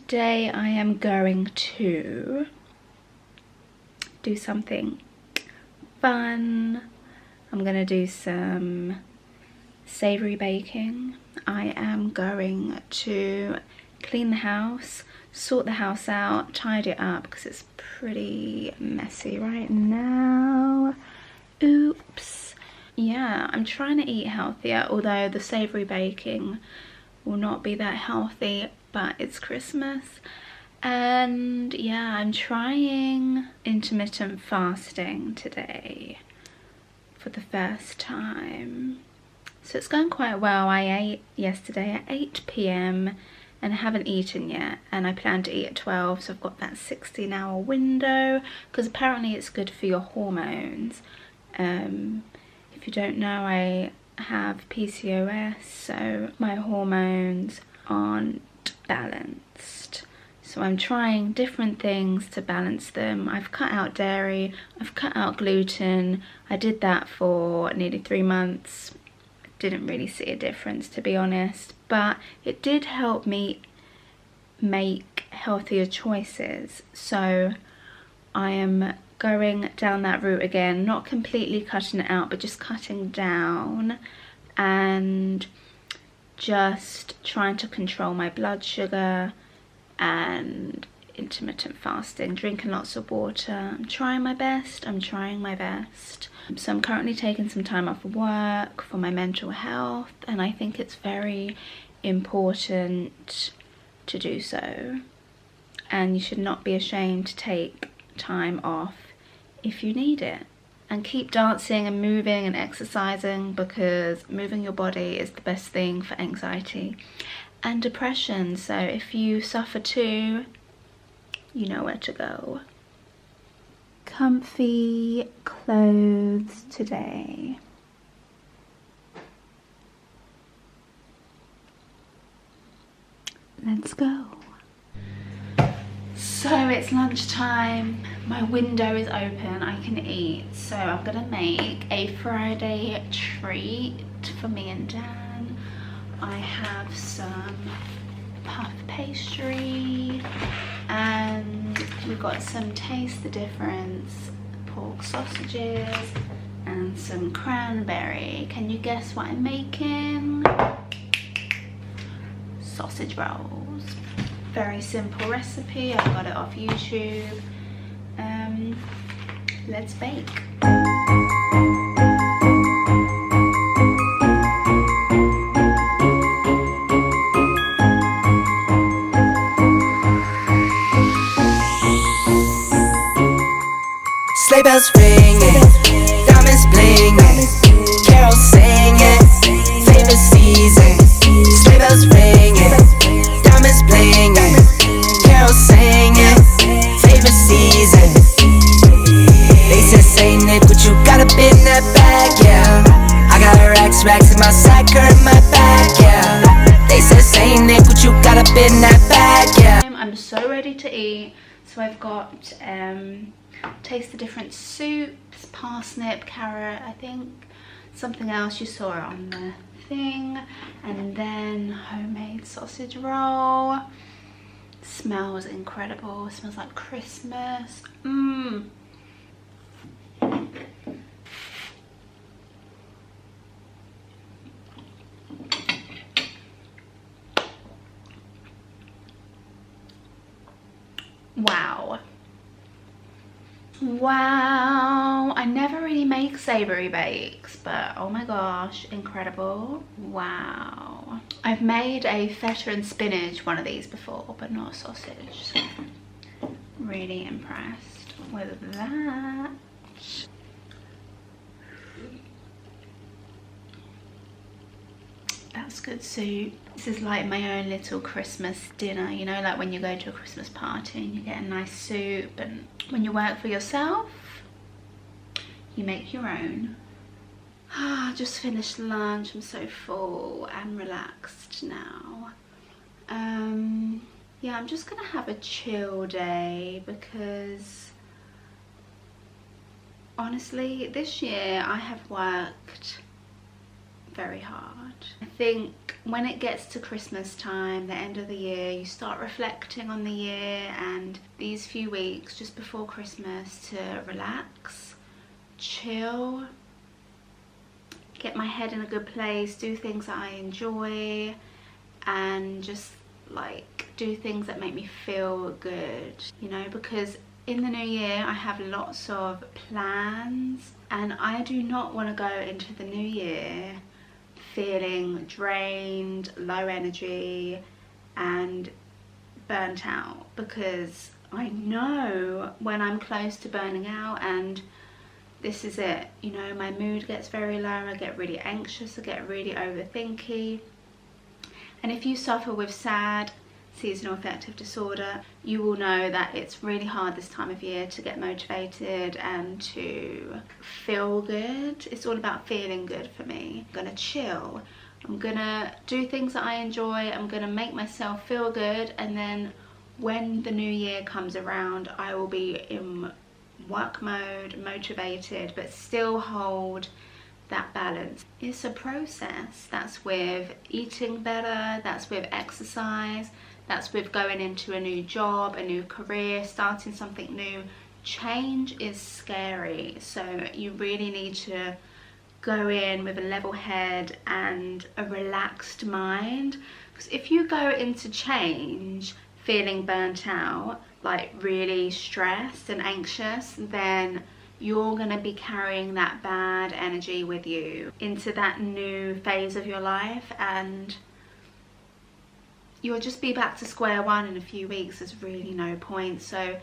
Today I am going to do something fun. I'm gonna do some savoury baking. I am going to clean the house, sort the house out, tidy it up because it's pretty messy right now. Oops. Yeah, I'm trying to eat healthier, although the savoury baking will not be that healthy, but it's Christmas. And yeah, I'm trying intermittent fasting today for the first time. So it's going quite well. I ate yesterday at 8 p.m. and I haven't eaten yet, and I plan to eat at 12, so I've got that 16-hour window because apparently it's good for your hormones. If you don't know, I have PCOS, so my hormones aren't balanced. So I'm trying different things to balance them. I've cut out dairy, I've cut out gluten. I did that for nearly 3 months. Didn't really see a difference, to be honest, but it did help me make healthier choices. So I am going down that route again, not completely cutting it out, but just cutting down and just trying to control my blood sugar and intermittent fasting, drinking lots of water. I'm trying my best. So I'm currently taking some time off of work for my mental health, and I think it's very important to do so. And you should not be ashamed to take time off if you need it. And keep dancing and moving and exercising, because moving your body is the best thing for anxiety and depression. So if you suffer too, you know where to go. Comfy clothes today. Let's go. So it's lunchtime, my window is open, I can eat. So I'm gonna make a Friday treat for me and Dan. I have some puff pastry and we've got some Taste the Difference pork sausages and some cranberry. Can you guess what I'm making? Sausage rolls. Very simple recipe, I got it off YouTube. Let's bake. Sleigh bells ringing, diamonds blinging, carols singing, favorite season. Sleigh bells ringing, diamonds blinging, carols singing, favorite season. They said Saint Nick, what you got up in that bag, yeah. I got racks in my sack or in my bag, yeah. They said Saint Nick, what you got up in that bag, yeah. I'm so ready to eat. So I've got Taste the Different soups, parsnip, carrot, I think something else, you saw it on the thing, and then homemade sausage roll. Smells incredible, smells like Christmas. Wow, I never really make savory bakes, but oh my gosh, incredible. Wow. I've made a feta and spinach one of these before, but not a sausage, so really impressed with that. That's good soup. This is like my own little Christmas dinner, you know, like when you go to a Christmas party and you get a nice soup, and when you work for yourself, you make your own. Just finished lunch, I'm so full and relaxed now. Yeah, I'm just gonna have a chill day because honestly, this year I have worked very hard. I think when it gets to Christmas time, the end of the year, you start reflecting on the year, and these few weeks just before Christmas to relax, chill, get my head in a good place, do things that I enjoy, and just like do things that make me feel good, you know, because in the new year I have lots of plans and I do not want to go into the new year feeling drained, low energy and burnt out, because I know when I'm close to burning out, and this is it, you know, my mood gets very low, I get really anxious, I get really overthinky. And if you suffer with SAD, seasonal affective disorder, you will know that it's really hard this time of year to get motivated and to feel good. It's all about feeling good for me. I'm gonna chill, I'm gonna do things that I enjoy, I'm gonna make myself feel good, and then when the new year comes around, I will be in work mode, motivated, but still hold that balance. It's a process. That's with eating better, that's with exercise, that's with going into a new job, a new career, starting something new. Change is scary, so you really need to go in with a level head and a relaxed mind, because if you go into change feeling burnt out, like really stressed and anxious, then you're going to be carrying that bad energy with you into that new phase of your life, and you'll just be back to square one in a few weeks. There's really no point. So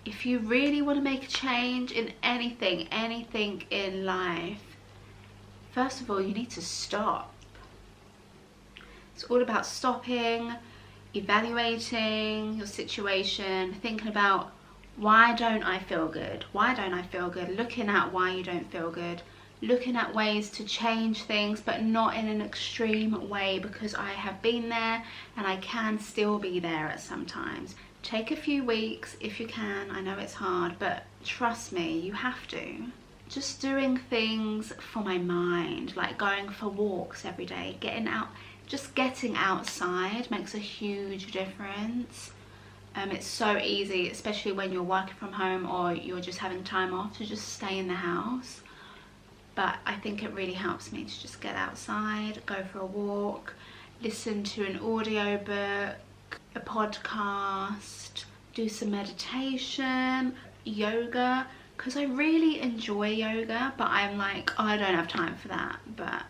if you really want to make a change in anything in life, first of all, you need to stop. It's all about stopping, evaluating your situation, thinking about, why don't I feel good? Why don't I feel good? Looking at why you don't feel good. Looking at ways to change things, but not in an extreme way, because I have been there and I can still be there at some times. Take a few weeks if you can. I know it's hard, but trust me, you have to. Just doing things for my mind, like going for walks every day, getting out, just getting outside makes a huge difference. It's so easy, especially when you're working from home or you're just having time off, to just stay in the house. But I think it really helps me to just get outside, go for a walk, listen to an audio book, a podcast, do some meditation, yoga, because I really enjoy yoga, but I'm like, oh, I don't have time for that. But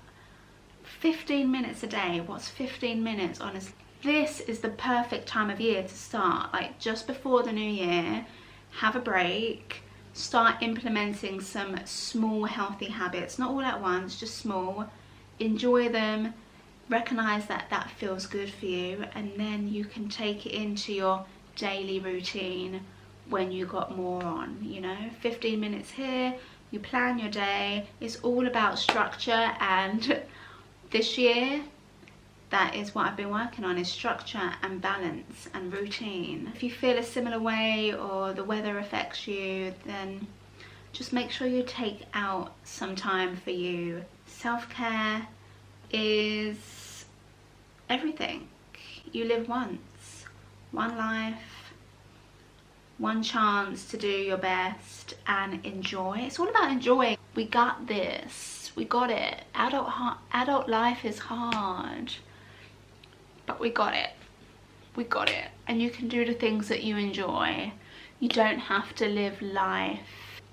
15 minutes a day, what's 15 minutes, honestly? This is the perfect time of year to start, like just before the new year, have a break, start implementing some small healthy habits, not all at once, just small, enjoy them, recognize that that feels good for you, and then you can take it into your daily routine when you got more on, you know. 15 minutes here, you plan your day. It's all about structure, and this year, that is what I've been working on, is structure and balance and routine. If you feel a similar way or the weather affects you, then just make sure you take out some time for you. Self-care is everything. You live once, one life, one chance to do your best and enjoy. It's all about enjoying. We got this, we got it. Adult life is hard, but we got it. We got it. And you can do the things that you enjoy. You don't have to live life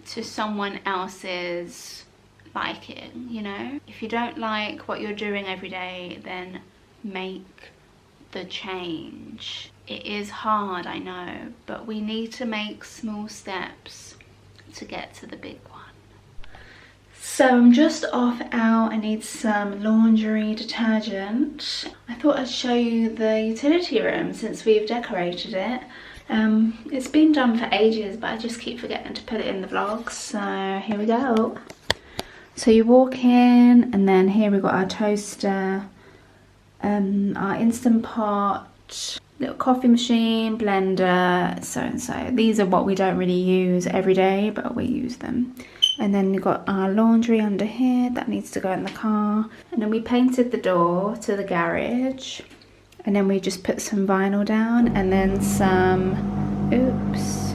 to someone else's liking, you know. If you don't like what you're doing every day, then make the change. It is hard, I know, but we need to make small steps to get to the big one. So I'm just off out. I need some laundry detergent. I thought I'd show you the utility room since we've decorated it. It's been done for ages, but I just keep forgetting to put it in the vlogs, so here we go. So you walk in, and then here we've got our toaster, our Instant Pot, little coffee machine, blender, so and so. These are what we don't really use every day, but we use them. And then you've got our laundry under here that needs to go in the car. And then we painted the door to the garage. And then we just put some vinyl down and then some, oops.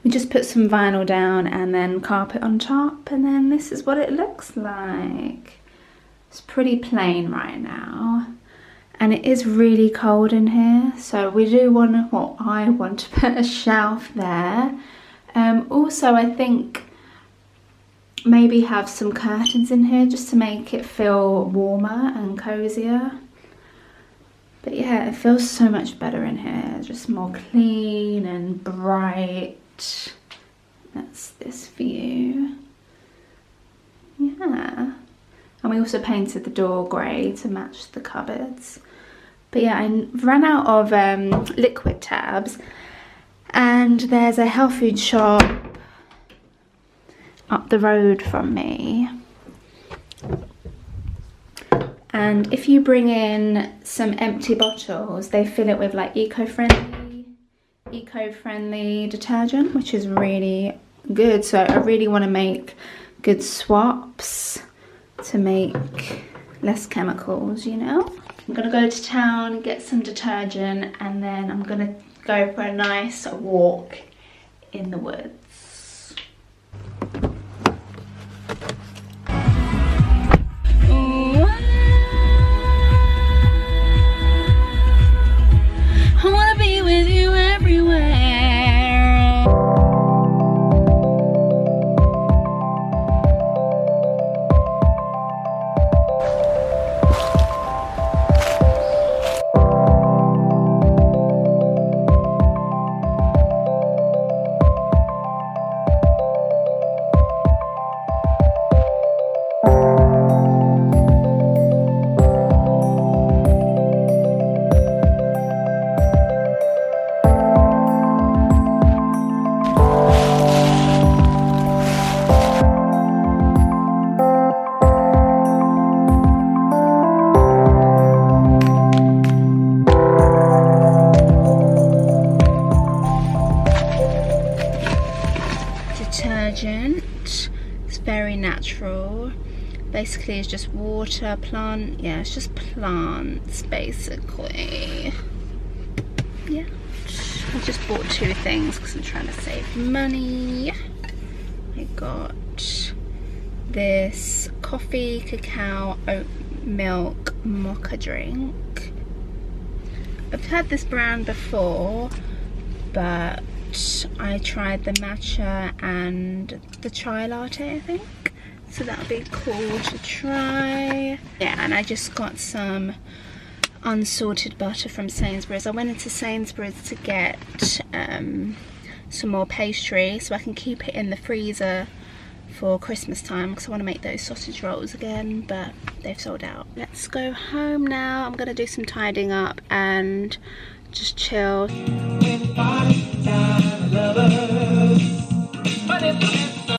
We just put some vinyl down and then carpet on top. And then this is what it looks like. It's pretty plain right now. And it is really cold in here. So we do want to, well, I want to put a shelf there. Also, I think maybe have some curtains in here just to make it feel warmer and cozier. But yeah, it feels so much better in here, just more clean and bright. That's this view. Yeah. And we also painted the door grey to match the cupboards. But yeah, I ran out of liquid tabs. And there's a health food shop up the road from me. And if you bring in some empty bottles, they fill it with like eco-friendly detergent, which is really good. So I really want to make good swaps to make less chemicals, you know. I'm gonna go to town, get some detergent, and then I'm gonna go for a nice walk in the woods. I wanna be with you everywhere. Detergent, it's very natural. Basically it's just water, plant, yeah, it's just plants basically. Yeah, I just bought 2 things because I'm trying to save money. I got this coffee, cacao, oat milk mocha drink. I've had this brand before, but I tried the matcha and the chai latte, I think. So that'll be cool to try. Yeah, and I just got some unsalted butter from Sainsbury's. I went into Sainsbury's to get some more pastry so I can keep it in the freezer for Christmas time because I want to make those sausage rolls again, but they've sold out. Let's go home now. I'm gonna do some tidying up and just chill.